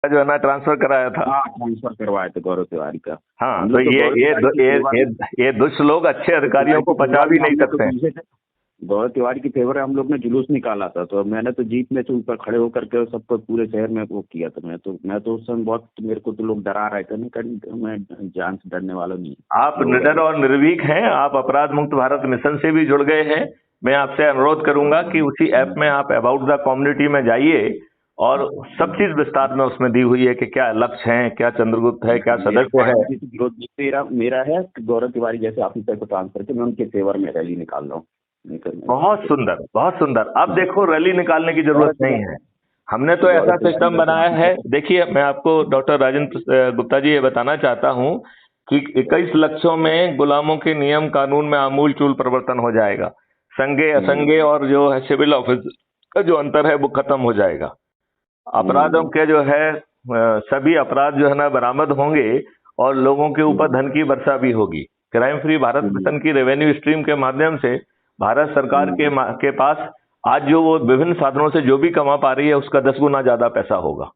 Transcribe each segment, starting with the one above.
जो है ना ट्रांसफर कराया था। हाँ, ट्रांसफर करवाए थे गौरव तिवारी का। हाँ, तो ये दुष्ट लोग अच्छे अधिकारियों को बचा भी नहीं सकते। गौरव तिवारी की फेवर हम लोग ने जुलूस निकाला था, तो मैंने तो जीप में से ऊपर खड़े होकर के सबको पूरे शहर में वो किया था। मैं तो उस समय बहुत, मेरे को तो लोग डरा रहे थे, मैं जान से डरने वाला नहीं। आप निडर और निर्भीक हैं, आप अपराध मुक्त भारत मिशन से भी जुड़ गए हैं। मैं आपसे अनुरोध करूंगा कि उसी ऐप में आप अबाउट द कम्युनिटी में जाइए और सब चीज विस्तार में उसमें दी हुई है कि क्या लक्ष्य है, क्या चंद्रगुप्त है, क्या सदस्य है। मेरा है गौरव तिवारी जैसे ऑफिसर को ट्रांसफर के मैं उनके फेवर में रैली निकाल रहा हूँ। बहुत सुंदर, बहुत सुंदर। अब देखो, रैली निकालने की जरूरत नहीं है, हमने तो ऐसा सिस्टम बनाया है। देखिए, मैं आपको डॉक्टर राजेंद्र गुप्ता जी ये बताना चाहता हूं कि 21 लक्ष्यों में गुलामों के नियम कानून में आमूल चूल परिवर्तन हो जाएगा। संघे असंघे और जो है सिविल ऑफिस का जो अंतर है वो खत्म हो जाएगा। अपराधों के जो है सभी अपराध जो है ना बरामद होंगे और लोगों के ऊपर धन की वर्षा भी होगी। क्राइम फ्री भारत मिशन की रेवेन्यू स्ट्रीम के माध्यम से भारत सरकार के पास आज जो वो विभिन्न साधनों से जो भी कमा पा रही है उसका 10 गुना ज्यादा पैसा होगा।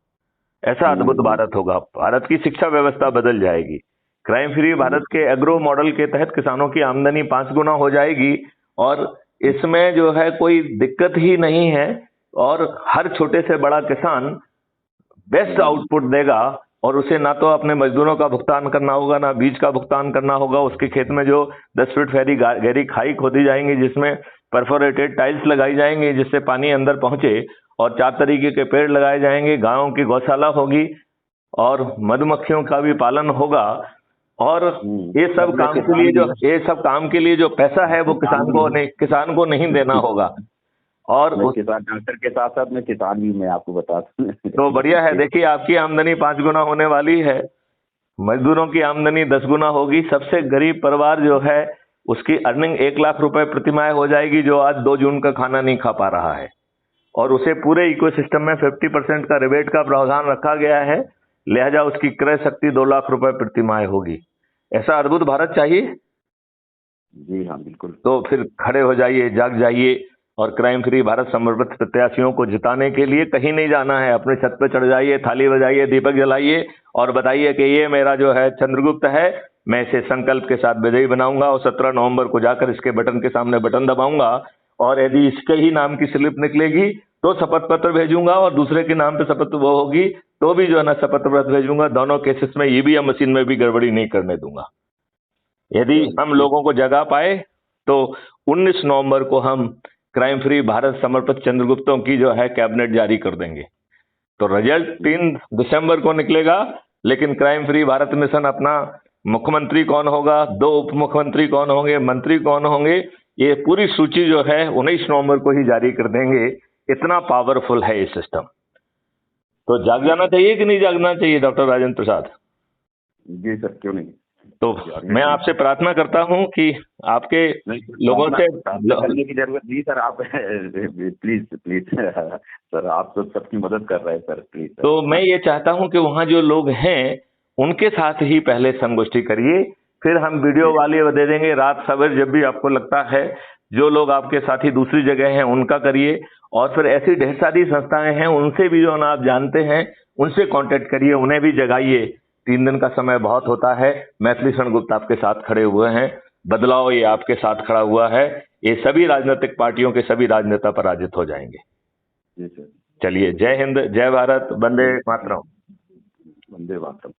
ऐसा अद्भुत भारत होगा। भारत की शिक्षा व्यवस्था बदल जाएगी। क्राइम फ्री भारत के एग्रो मॉडल के तहत किसानों की आमदनी 5 गुना हो जाएगी और इसमें जो है कोई दिक्कत ही नहीं है और हर छोटे से बड़ा किसान बेस्ट आउटपुट देगा और उसे ना तो अपने मजदूरों का भुगतान करना होगा, ना बीज का भुगतान करना होगा। उसके खेत में जो 10 फीट गहरी खाई खोदी जाएंगी जिसमें परफोरेटेड टाइल्स लगाई जाएंगी जिससे पानी अंदर पहुंचे और 4 तरीके के पेड़ लगाए जाएंगे। गायों की गौशाला होगी और मधुमक्खियों का भी पालन होगा और ये सब काम के लिए जो पैसा है वो किसान को नहीं देना होगा। और किसान डॉक्टर के साथ साथ मैं किसान भी, मैं आपको बता दूं। तो बढ़िया है। देखिए, आपकी आमदनी 5 गुना होने वाली है, मजदूरों की आमदनी 10 गुना होगी। सबसे गरीब परिवार जो है उसकी अर्निंग 1 लाख रुपए प्रतिमाह हो जाएगी जो आज 2 जून का खाना नहीं खा पा रहा है और उसे पूरे इकोसिस्टम में 50% का रिबेट का प्रावधान रखा गया है। लिहाजा उसकी क्रय शक्ति 2 लाख रुपए प्रतिमाह होगी। ऐसा अद्भुत भारत चाहिए? जी हाँ, बिल्कुल। तो फिर खड़े हो जाइए, जाग जाइए और क्राइम फ्री भारत समर्पित प्रत्याशियों को जिताने के लिए कहीं नहीं जाना है। अपने छत पे चढ़ जाइए, थाली बजाइए, दीपक जलाइए और बताइए कि ये मेरा जो है चंद्रगुप्त है, मैं इसे संकल्प के साथ विजयी बनाऊंगा और 17 नवंबर को जाकर इसके बटन के सामने बटन दबाऊंगा और यदि इसके ही नाम की स्लिप निकलेगी तो शपथ पत्र भेजूंगा और दूसरे के नाम पे शपथ वो होगी तो भी जो है ना शपथ पत्र भेजूंगा। दोनों केसेस में ईवीएम मशीन में भी गड़बड़ी नहीं करने दूंगा। यदि हम लोगों को जगा पाए तो 19 नवंबर को हम क्राइम फ्री भारत समर्पित चंद्रगुप्तों की जो है कैबिनेट जारी कर देंगे। तो रिजल्ट 3 दिसंबर को निकलेगा, लेकिन क्राइम फ्री भारत मिशन अपना मुख्यमंत्री कौन होगा, 2 उप मुख्यमंत्री कौन होंगे, मंत्री कौन होंगे, ये पूरी सूची जो है 19 नवंबर को ही जारी कर देंगे। इतना पावरफुल है ये सिस्टम। तो जाग जाना चाहिए कि नहीं जागना चाहिए डॉक्टर राजेंद्र प्रसाद? जी सर, क्यों नहीं। तो मैं आपसे प्रार्थना करता हूं कि आपके लोगों से करने की जरूरत नहीं सर, आप प्लीज सर, आप तो सबकी मदद कर रहे हैं सर, प्लीज। तो मैं ये चाहता हूं कि वहां जो लोग हैं उनके साथ ही पहले संगोष्ठी करिए, फिर हम वीडियो वाले दे देंगे। रात सवेर जब भी आपको लगता है जो लोग आपके साथी दूसरी जगह हैं उनका करिए और फिर ऐसी ढेर सारी संस्थाएं हैं उनसे भी जो ना आप जानते हैं उनसे कांटेक्ट करिए, उन्हें भी जगाइए। 3 दिन का समय बहुत होता है। मैथिली शरण गुप्त आपके साथ खड़े हुए हैं, बदलाव ये आपके साथ खड़ा हुआ है। ये सभी राजनीतिक पार्टियों के सभी राजनेता पराजित हो जाएंगे। चलिए, जय हिंद, जय भारत, वंदे मातरम। वंदे मातरम।